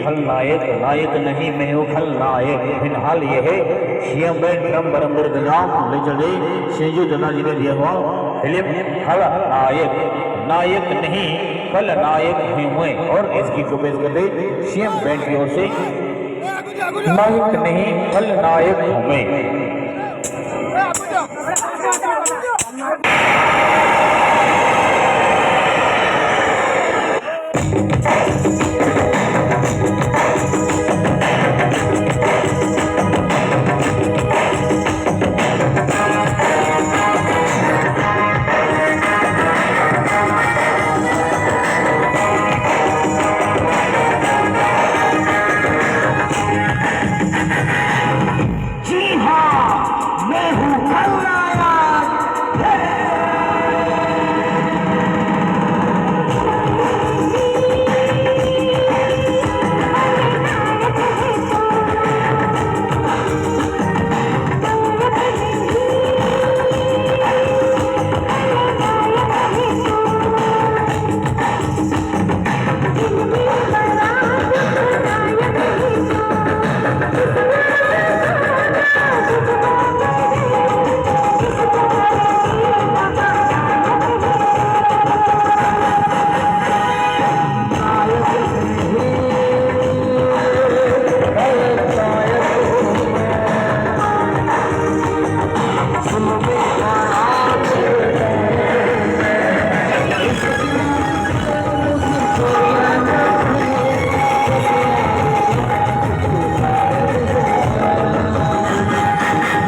खलनायक नायक नहीं मैं हूँ खलनायक। फिलहाल ये है सीएम बैंड बरमदर नाम ले चले शेजू जना जी ने दिया हुआ फिल्म खलनायक। नायक नहीं खलनायक हूँ मैं, और इसकी को पेश कर दे सीएम बैंड की ओर से नायक नहीं खलनायक हूँ मैं।